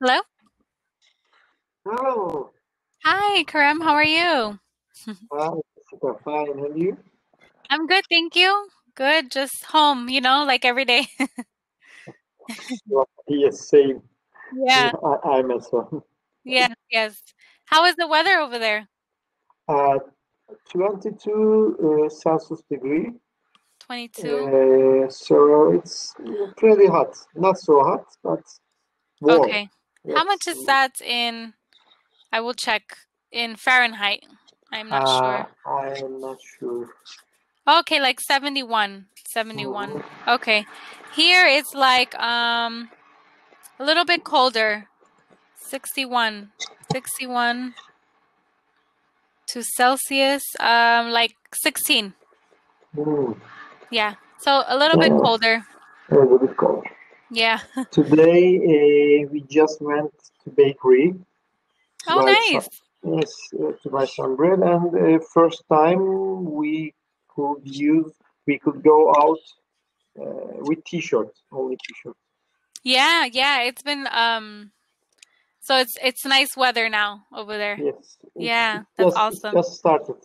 Hello? Hello. Hi, Kerem. How are you? Hi, super fine. And you? I'm good, thank you. Good, just home, like every day. Well, yes, same. Yeah, I'm as well. yes, yes. How is the weather over there? Uh, 22 Celsius degree. 22? So it's pretty hot. Not so hot, but warm. Okay. How much Yes. is that I will check, in Fahrenheit? I'm not sure. I'm not sure. Okay, like 71. 71. Okay. Here it's like a little bit colder. 61. 61 to Celsius, like 16. Mm. Yeah. So a little bit colder. A little bit cold. Yeah. Today we just went to bakery to Oh, buy nice. to buy some bread, and first time we could go out with t-shirts, only t-shirts. Yeah, yeah. It's been so it's nice weather now over there. Yes, Yeah, that's it awesome. just started.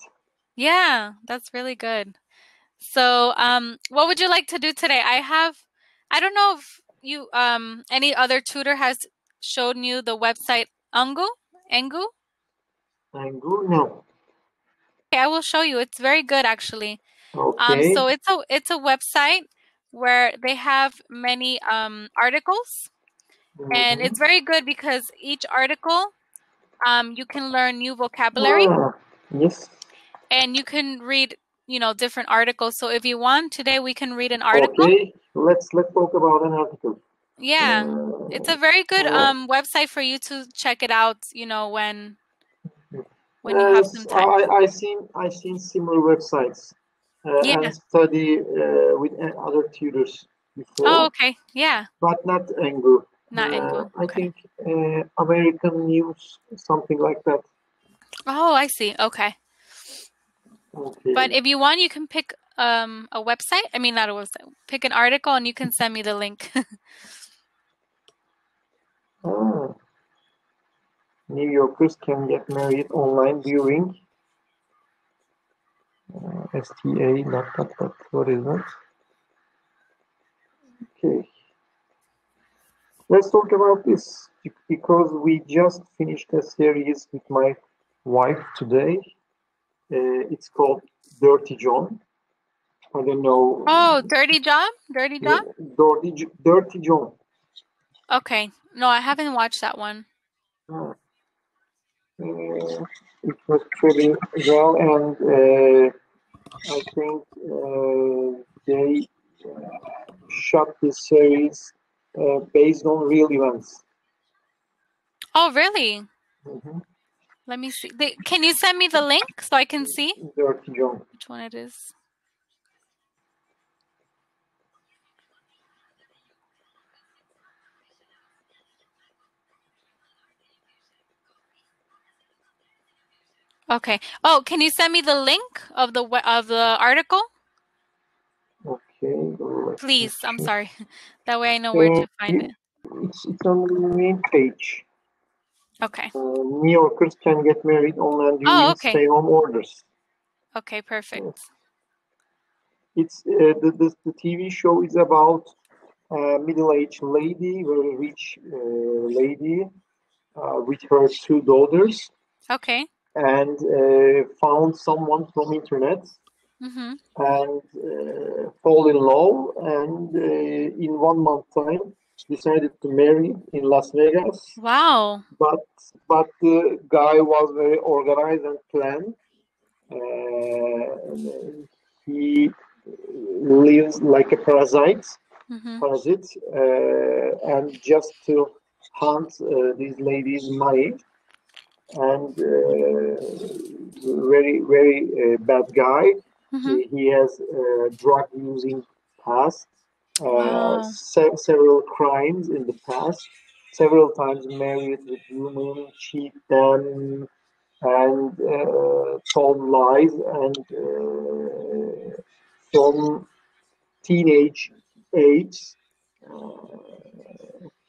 Yeah, that's really good. So, what would you like to do today? I don't know if you any other tutor has shown you the website Angu? Engu? I'm good now. Okay, I will show you. It's very good actually. Okay. So it's a website where they have many articles, and it's very good because each article you can learn new vocabulary, Yes. and you can read different articles. So if you want, today we can read an article. Okay. Let's talk about an article. Yeah, it's a very good website for you to check it out, when you have some time. I seen similar websites Yeah. and study with other tutors before. Oh, okay. Yeah. But not Engu. Not Engu. I Okay. think American news, something like that. Oh, I see. Okay. Okay. But if you want, you can pick a website. I mean, not a website. Pick an article, and you can send me the link. New Yorkers can get married online viewing. STA. What is that? Okay. Let's talk about this because we just finished a series with my wife today. It's called Dirty John. I don't know. Oh, Dirty Job? Dirty Job? Dirty John. Okay. No, I haven't watched that one. It was pretty well, and I think they shot this series based on real events. Oh, really? Let me see. Can you send me the link so I can see Dirty John. which one it is? Okay. Oh, can you send me the link of the article? Okay. Please. I'm sorry. That way I know where to find it. It's on the main page. Okay. New Yorkers can get married online during stay-home orders. Okay, perfect. It's the TV show is about a middle-aged lady, very rich lady, with her two daughters. Okay. And found someone from internet and fall in love, and in 1 month time decided to marry in Las Vegas. Wow. But the guy was very organized and planned. He lives like a parasite, and just to hunt these ladies' money. And very bad guy. He has drug using past, several crimes in the past, several times married with women, cheat them, and told lies, and from teenage age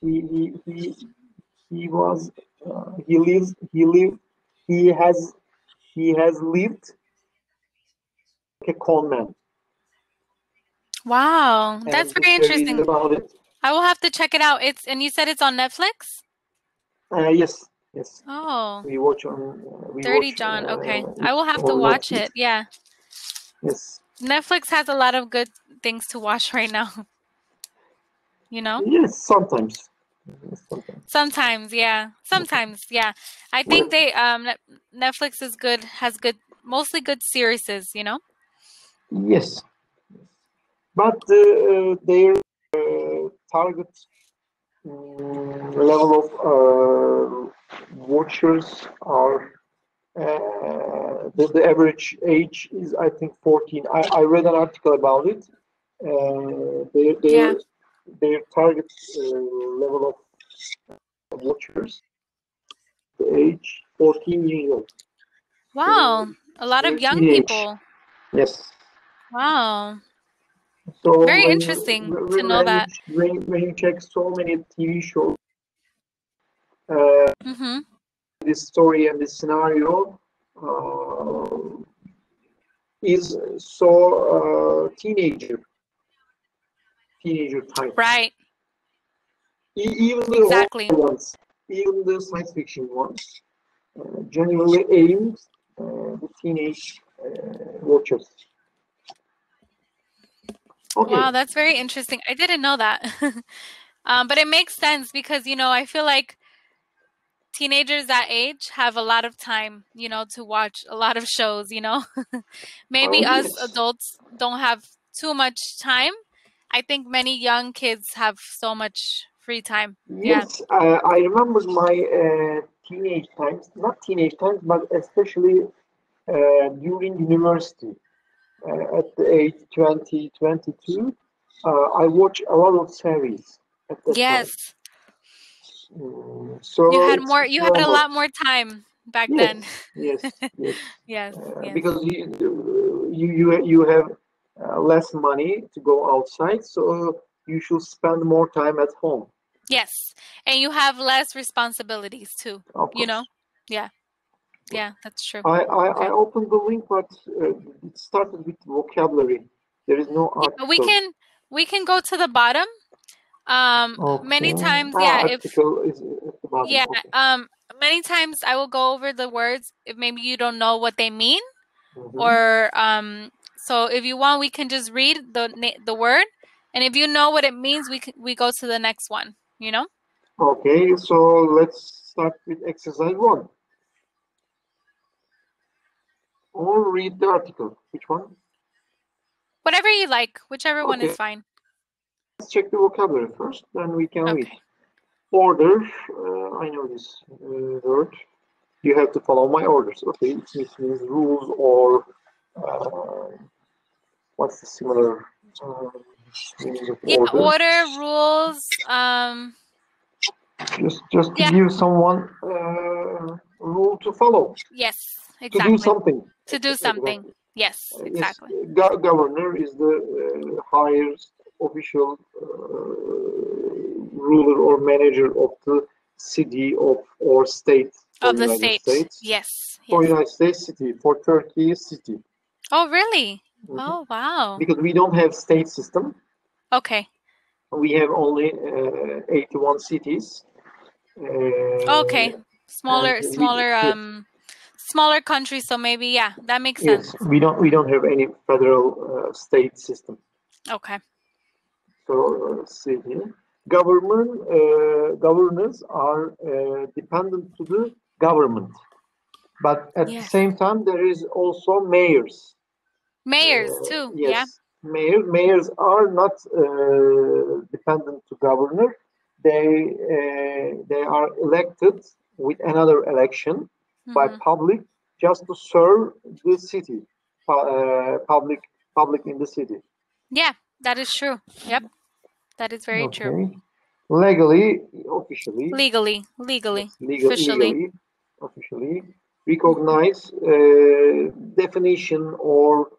he he was, he lives, he has lived like a con man. Wow, that's very interesting. About it. I will have to check it out. And you said it's on Netflix? Yes. Oh. We watch on. Dirty John. Okay, I will have to watch it. Yeah. Yes. Netflix has a lot of good things to watch right now. You know? Yes, sometimes. Sometimes, yeah. I think Netflix is good, has mostly good series, you know? Yes. But their target level of watchers are the average age is, I think, 14. I read an article about it. Their target level of watchers, the age 14 years old. Wow, a lot of young people. Yes. Wow. So very interesting to know that. When you check so many TV shows, this story and this scenario is so teenager type. Right. Even the horror ones, even the science fiction ones, generally aimed the teenage watchers. Okay. Wow, that's very interesting. I didn't know that. But it makes sense because, you know, I feel like teenagers that age have a lot of time, you know, to watch a lot of shows, you know. Maybe us adults don't have too much time. I think many young kids have so much free time. Yes, I remember my teenage times, not teenage times, but especially during university. At the age 20, 22, I watch a lot of series at that time. So you had a lot more time back then. Yes. Because you have less money to go outside, so you should spend more time at home. Yes, and you have less responsibilities too. You know, yeah, that's true. I opened the link, but it started with vocabulary. There is no article. We can go to the bottom. Many times, article is at the bottom. Many times I will go over the words if maybe you don't know what they mean, or so if you want, we can just read the word, and if you know what it means, we go to the next one. You know. Okay, so let's start with exercise 1. Or read the article. Which one? Whatever you like. Whichever one is fine. Let's check the vocabulary first, then we can read. Order. I know this word. You have to follow my orders. Okay, it means rules or what's the similar meaning of order? Order, rules. Just to give someone rule to follow. Yes, exactly. To do something. To do something. Exactly. Yes, exactly. Yes, governor is the highest official ruler or manager of the city or state. Of the state. Yes. For United States, city. For Turkey, city. Oh, really? Oh, wow. Because we don't have state system. Okay. We have only 81 cities. Okay. Smaller countries, so maybe that makes sense. Yes, we don't have any federal state system. Okay. So let's see here. Governors are dependent to the government, but at the same time there is also mayors. Mayors too. Yes. Mayors are not dependent to governor. They are elected with another election by public just to serve the city, public in the city. Yeah, that is true. Yep, that is very true. Legally, officially. Legally. Officially, recognize definition or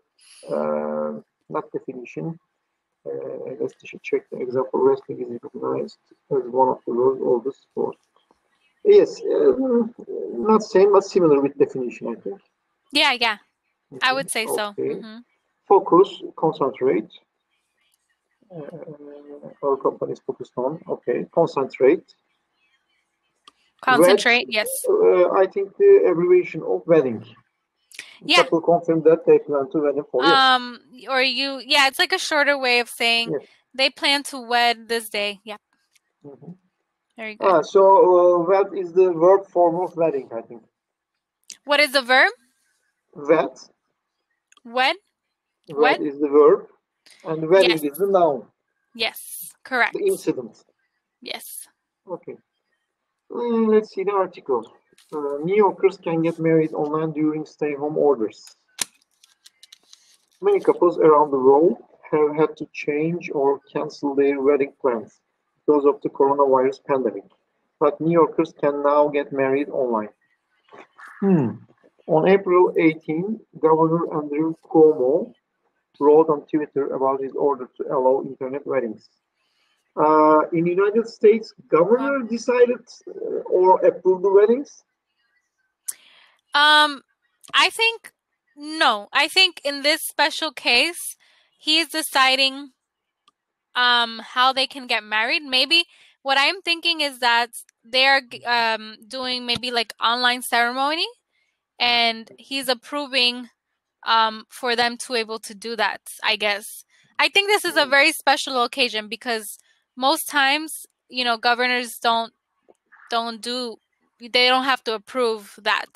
not definition. Let's check the example. Wrestling is recognized as one of the world's oldest sports. Yes, not same but similar with definition, I think. Yeah, yeah. I would say so. Okay. Focus, concentrate. Our company is focused on. Okay, concentrate. Concentrate, yes. I think the abbreviation of wedding. Yeah. Couple confirm that they plan to wed for yeah, it's like a shorter way of saying they plan to wed this day. Yeah. Very good. So wed is the verb form of wedding, I think. What is the verb? Wed. Wed? Wed is the verb, and wedding is the noun. Yes, correct. The incident. Yes. Okay. Let's see the article. New Yorkers can get married online during stay-home orders. Many couples around the world have had to change or cancel their wedding plans because of the coronavirus pandemic. But New Yorkers can now get married online. On April 18, Governor Andrew Cuomo wrote on Twitter about his order to allow internet weddings. In the United States, governor decided or approved the weddings? I think no. I think in this special case, he's deciding how they can get married. Maybe what I'm thinking is that they're doing maybe like online ceremony, and he's approving for them to able to do that, I guess. I think this is a very special occasion because most times, governors don't have to approve that,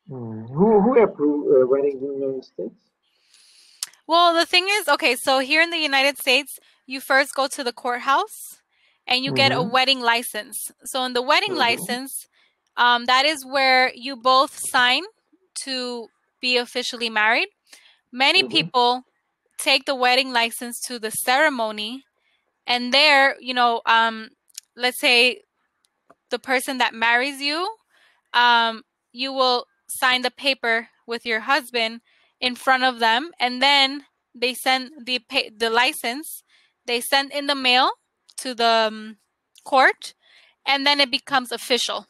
Who approved weddings in the United States? Well, the thing is, okay, so here in the United States, you first go to the courthouse and you get a wedding license. So in the wedding license, that is where you both sign to be officially married. Many people take the wedding license to the ceremony, and there, let's say the person that marries you, you will sign the paper with your husband in front of them, and then they send the license. They send in the mail to the court, and then it becomes official.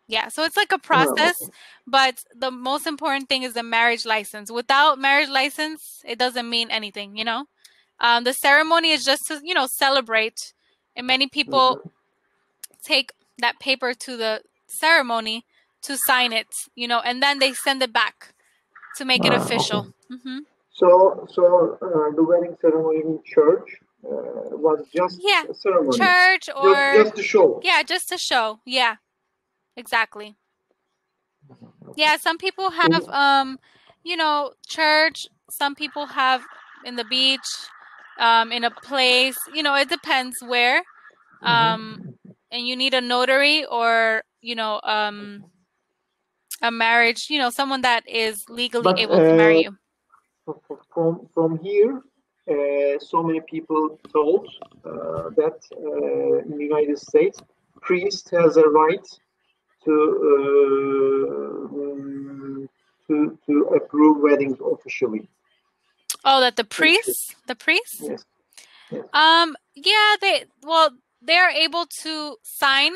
Yeah, so it's like a process, but the most important thing is the marriage license. Without marriage license, it doesn't mean anything, The ceremony is just to, celebrate, and many people take that paper to the ceremony to sign it, and then they send it back to make it official. Okay. So the wedding ceremony in church was just a ceremony. Church or just to show. Yeah, just to show. Yeah, exactly. Yeah, some people have church. Some people have in the beach, in a place. It depends where. And you need a notary or a marriage. Someone that is legally able to marry you. From here, so many people told that in the United States, priest has a right to approve weddings officially. Oh, that the priest? Yes. Yeah, they are able to sign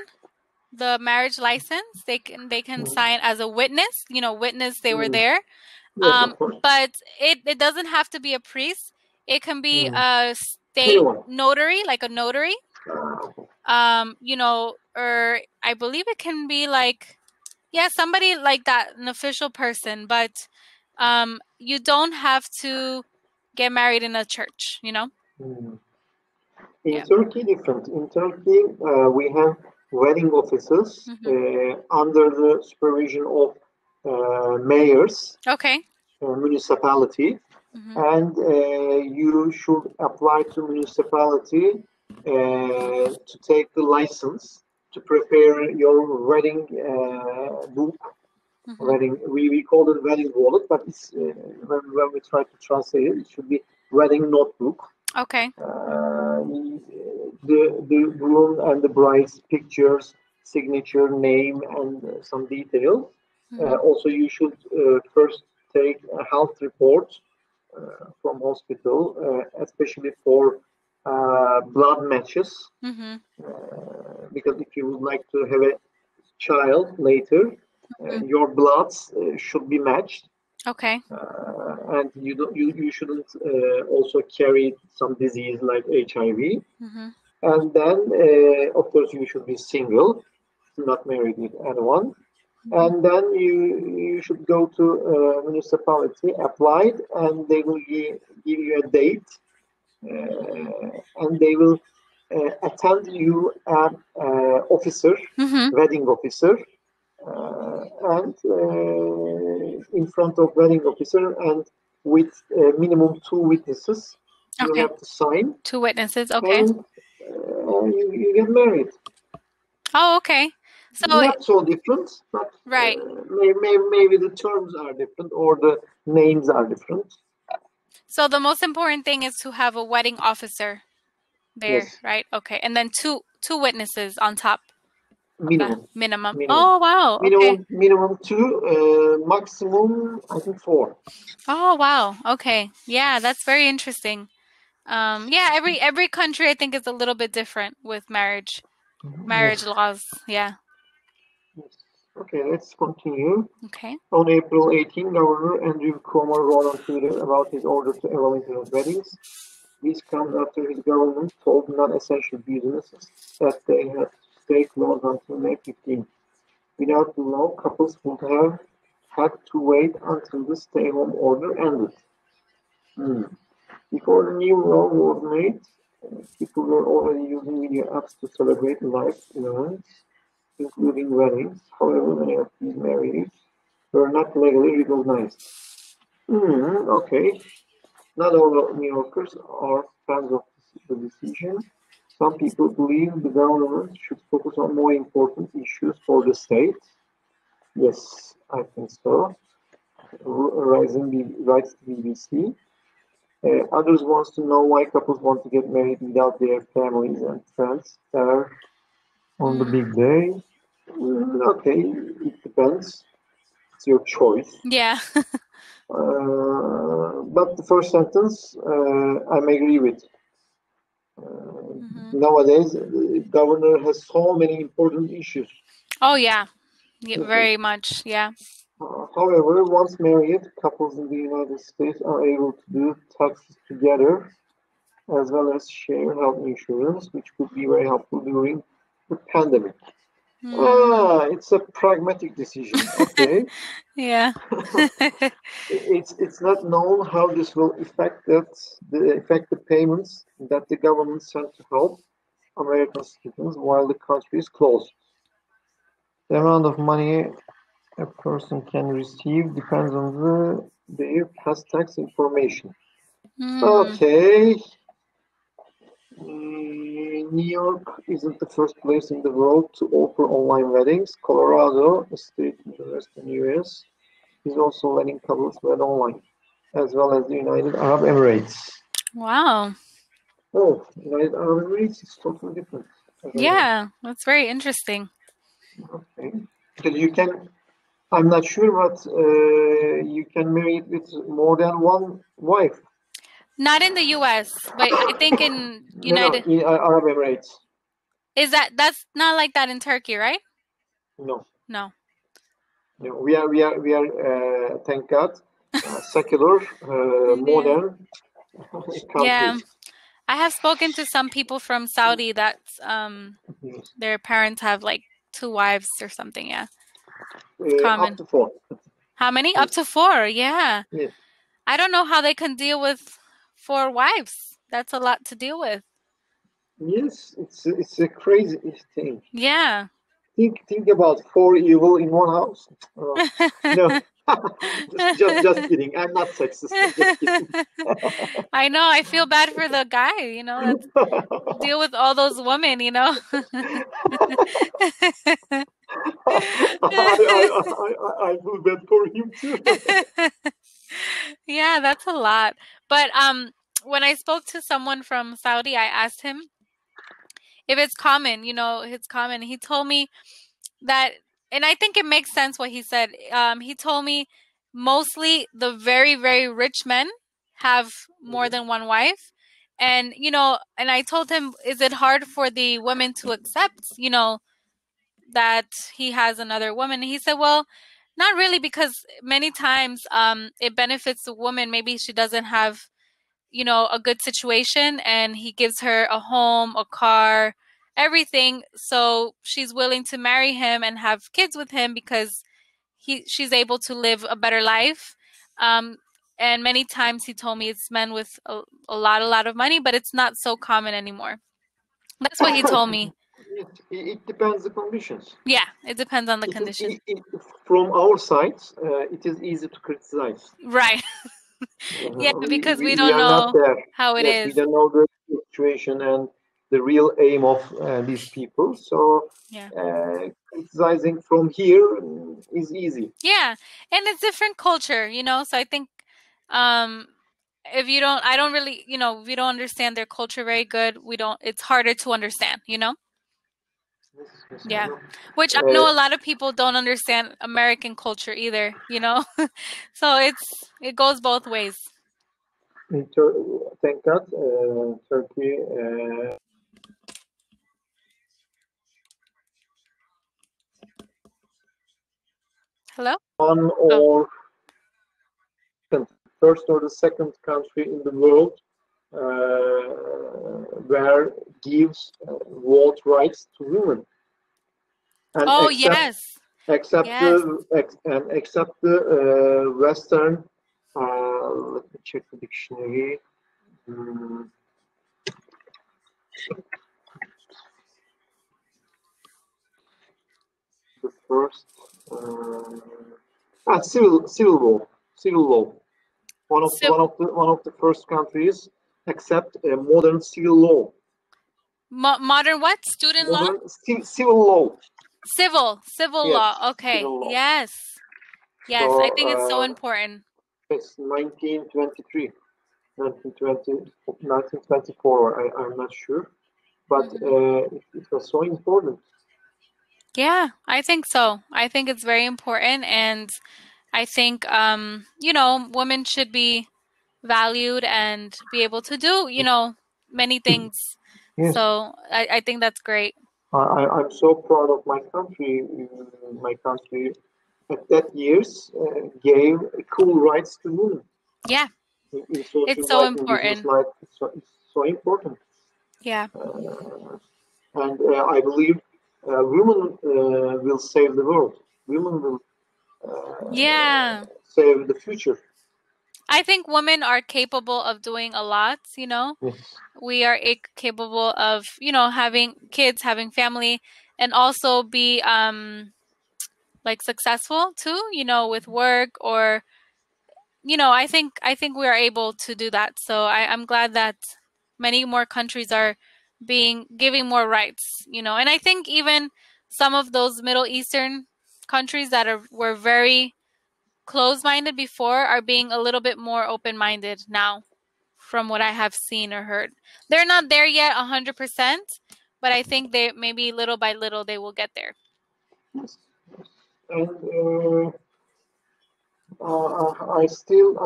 the marriage license. They can sign as a witness. Witness they were there. Yes, but it doesn't have to be a priest. It can be a state notary, like a notary. Or I believe it can be like, somebody like that, an official person. But you don't have to get married in a church, In Turkey, different. In Turkey, we have wedding offices under the supervision of mayors. Okay. Municipality, and you should apply to municipality to take the license to prepare your wedding book. Wedding, we call it wedding wallet, but it's when we try to translate it, it should be wedding notebook. Okay. The groom and the bride's pictures, signature, name, and some details. Also, you should first take a health report from hospital, especially for blood matches. Because if you would like to have a child later, your bloods should be matched. Okay. And you shouldn't also carry some disease like HIV. And then, of course, you should be single, not married with anyone. And then you should go to a municipality, apply, and they will give you a date, and they will attend you an officer, wedding officer, and in front of wedding officer, and with minimum 2 witnesses, you have to sign. 2 witnesses, okay. And you get married. Oh, okay. So not so different, but right. Maybe the terms are different or the names are different. So the most important thing is to have a wedding officer there, yes. Right? Okay, and then two witnesses on top. Minimum. Oh wow. Okay. Minimum 2, maximum I think 4. Oh wow. Okay. Yeah, that's very interesting. Yeah, every country I think is a little bit different with marriage laws. Yeah. Okay, let's continue. Okay. On April 18, Governor Andrew Cuomo wrote on Twitter about his order to allow internet weddings. This comes after his government told non-essential businesses that they had to stay closed until May 15. Without the law, couples would have had to wait until the stay-home order ended. Before the new law was made, people were already using video apps to celebrate live events, including weddings. However, many of these marriages were not legally recognized. Okay. Not all New Yorkers are fans of the decision. Some people believe the government should focus on more important issues for the state. Yes, I think so. Writes the BBC. Others want to know why couples want to get married without their families and friends there on the big day. Okay, it depends. It's your choice. Yeah. But the first sentence, I agree with. Nowadays, the governor has so many important issues. Oh, yeah. Very much, yeah. However, once married, couples in the United States are able to do taxes together, as well as share health insurance, which could be very helpful during the pandemic. It's a pragmatic decision. Okay. Yeah. It's not known how this will affect the payments that the government sent to help American citizens while the country is closed. The amount of money a person can receive depends on their past tax information. Okay. New York isn't the first place in the world to offer online weddings. Colorado, a state in the western US, is also letting couples wed online, as well as the United Arab Emirates. Wow. Oh, United Arab Emirates is totally different. Yeah, that's very interesting. Okay. Because you can, I'm not sure, but you can marry it with more than one wife. Not in the U.S., but I think in United... in Arab Emirates. That's not like that in Turkey, right? No. No. No, we are thank God, secular, modern countries. Yeah. I have spoken to some people from Saudi that their parents have like 2 wives or something, yeah. It's common. Up to 4. How many? Up to 4, yeah. Yes. I don't know how they can deal with 4 wives. That's a lot to deal with. Yes, it's a crazy thing. Yeah. Think about 4 evil in one house. No, just kidding. I'm not sexist. Just kidding. I know. I feel bad for the guy. You know, deal with all those women. You know. I feel bad for him too. Yeah, that's a lot. But when I spoke to someone from Saudi, I asked him if it's common. You know, it's common. He told me that, and I think it makes sense what he said. He told me mostly the very, very rich men have more than one wife, And, and I told him, is it hard for the women to accept, that he has another woman? And he said, well, not really, because many times it benefits the woman. Maybe she doesn't have, a good situation, and he gives her a home, a car, everything. So she's willing to marry him and have kids with him because she's able to live a better life. And many times he told me it's men with a lot of money, but it's not so common anymore. That's what he told me. It depends the conditions. Yeah, it depends on the conditions. From our side, it is easy to criticize. Right. Yeah, because we don't know how it is. We don't know the situation and the real aim of these people. So criticizing from here is easy. Yeah, and it's different culture, So I think if you don't, I don't really, if you don't understand their culture very good, it's harder to understand, Yes, Yeah, which I know a lot of people don't understand American culture either, So it goes both ways. Thank God, Turkey. Hello? One or first or the second country in the world where gives vote rights to women. And except the Western. Let me check the dictionary. The first civil law. One of the first countries accept a modern civil law. Modern what? Student law? Civil law. Civil law. Okay. Civil law. Yes. So, I think it's so important. It's 1923, 1924. I'm not sure, but it was so important. Yeah, I think so. I think it's very important, and I think women should be valued and be able to do many things. Yes. So I think that's great. I'm so proud of my country. My country at that years gave equal rights to women. Yeah, it's so important. It's so important. Yeah, and I believe women will save the world. Women will save the future. I think women are capable of doing a lot, Yes. We are capable of, having kids, having family, and also be successful too, with work or I think we are able to do that. So I'm glad that many more countries are giving more rights, and I think even some of those Middle Eastern countries that were very closed-minded before are being a little bit more open-minded now, from what I have seen or heard. They're not there yet 100%, but I think they maybe little by little they will get there. Yes. And I still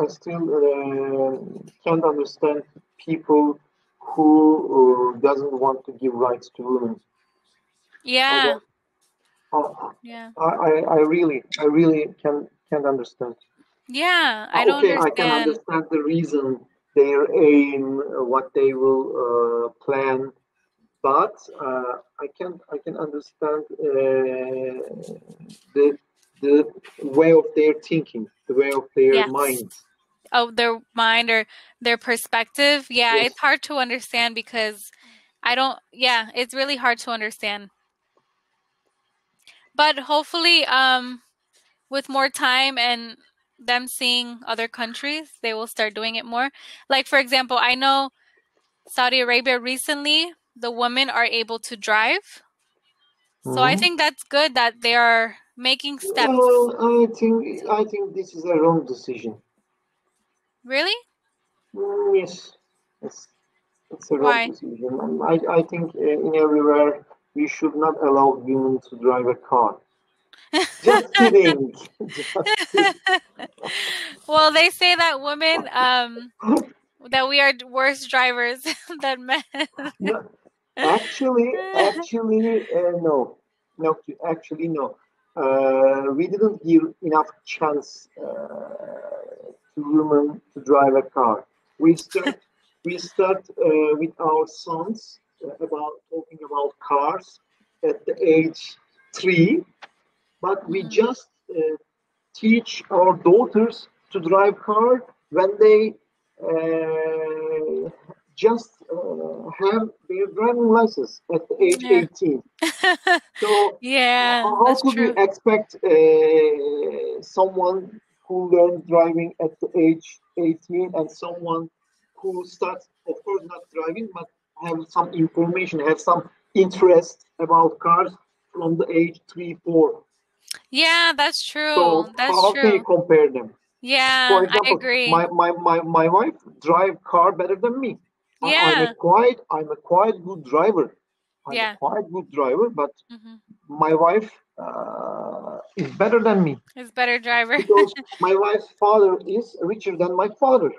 can't understand people who doesn't want to give rights to women. Yeah. I really can't understand. Yeah, I don't understand. I can understand the reason, their aim, what they will plan, but I can understand the way of their thinking, the way of their mind. Of their mind or their perspective. Yeah, yes. It's hard to understand because it's really hard to understand. But hopefully, with more time and them seeing other countries, they will start doing it more. Like, for example, I know Saudi Arabia recently, the women are able to drive. So I think that's good that they are making steps. Well, I think this is a wrong decision. Really? Yes. It's a wrong decision. I think in everywhere we should not allow women to drive a car. Just kidding. Well, they say that women that we are worse drivers than men. No, actually, no. No, actually, no. We didn't give enough chance to women to drive a car. We start with our sons about talking about cars at the age 3, but we just teach our daughters to drive car when they just have their driving license at the age 18. So yeah, how that's could true. we expect someone who learns driving at the age 18 and someone who starts, of course, not driving, but have some information, have some interest about cars from the age 3, 4. Yeah, that's true. So That's how can you true. compare them? Yeah, For I example, agree. my wife drive car better than me. I'm a Yeah, quite good driver. I'm a yeah. quite good driver, but hmm my wife is better than me It's better driver. because my wife's father is richer than my father.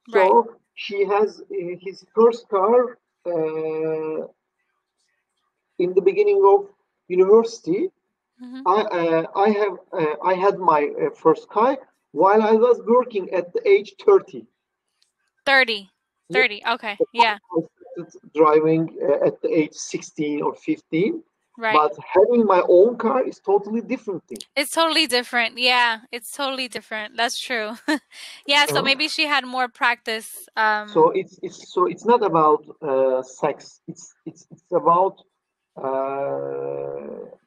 Right. So she has his first car in the beginning of university. hmm I had my first car while I was working at the age 30. 30. Yeah, 30. Okay. Yeah. I started driving at the age 16 or 15, Right. but having my own car is totally different thing. It's totally different. Yeah, it's totally different. That's true. Yeah, so Uh, maybe she had more practice. it's not about sex. It's about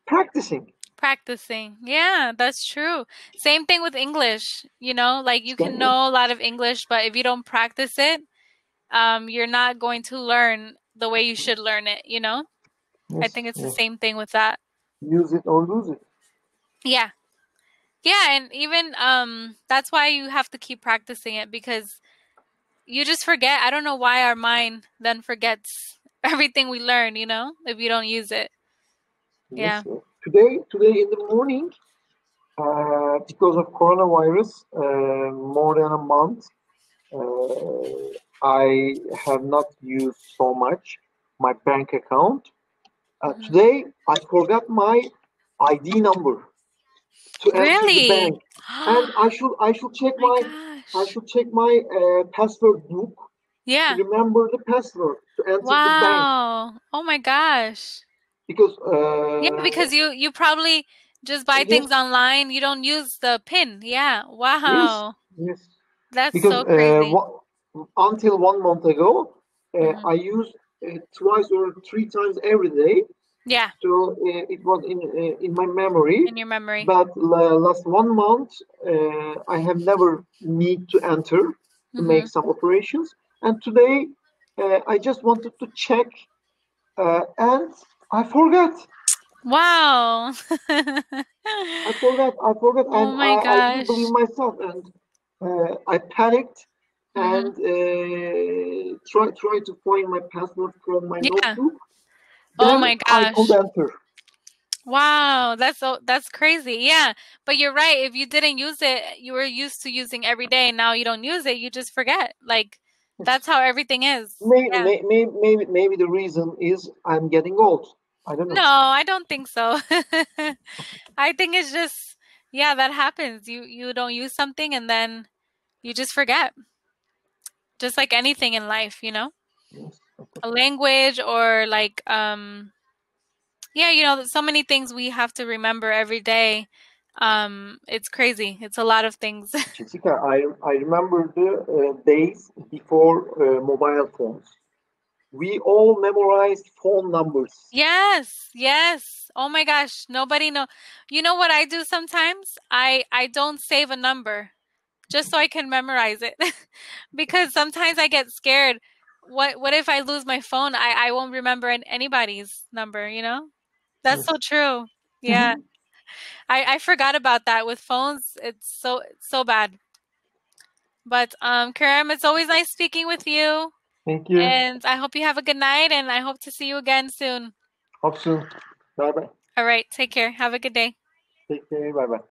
practicing. Practicing. Yeah, that's true. Same thing with English, like you can know a lot of English, but if you don't practice it, you're not going to learn the way you should learn it. I Yes, think it's the yes. same thing with that. Use it or lose it. Yeah. Yeah, and even that's why you have to keep practicing it because you just forget. I don't know why our mind then forgets everything we learn, if you don't use it. Yes. Yeah. Today in the morning, because of coronavirus, more than a month, I have not used so much my bank account. hmm Today I forgot my ID number to enter the Really? bank, and I should check My I gosh. should check my password book to Yeah. remember the password to enter the bank Wow. Oh my gosh. because Yeah, because you probably just buy yes, things online. You don't use the PIN. Yeah. yes, Wow. yes, That's because so crazy. until 1 month ago hmm I used twice or 3 times every day. Yeah, So it was in my memory, in your memory. but last 1 month I have never need to enter to make hmm some operations. And today I just wanted to check, and I forgot. Wow. I forgot, Oh and my I didn't believe gosh. myself, and I panicked hmm and try to find my password from my Yeah. notebook. Oh Then my I could gosh. enter. Wow, that's crazy. Yeah. But you're right. If you didn't use it, you were used to using every day, and now you don't use it, you just forget. Like that's how everything is. Yeah. Maybe the reason is I'm getting old. I don't No, know. I don't think so. I think it's just yeah, that happens. You don't use something and then you just forget. Just like anything in life. Yes. A language or like yeah, so many things we have to remember every day. It's crazy. It's a lot of things. Jessica, I remember the days before mobile phones. We all memorized phone numbers. Yes, yes. Oh my gosh, nobody know. You know what I do sometimes? I don't save a number just so I can memorize it. Because sometimes I get scared. What if I lose my phone? I won't remember anybody's number? That's Yes. so true. Yeah. Mhm. I forgot about that with phones. It's so bad. But Kerem, it's always nice speaking with you. Thank you. And I hope you have a good night and I hope to see you again soon. Hope soon. Bye bye. All right, take care. Have a good day. Take care. Bye bye.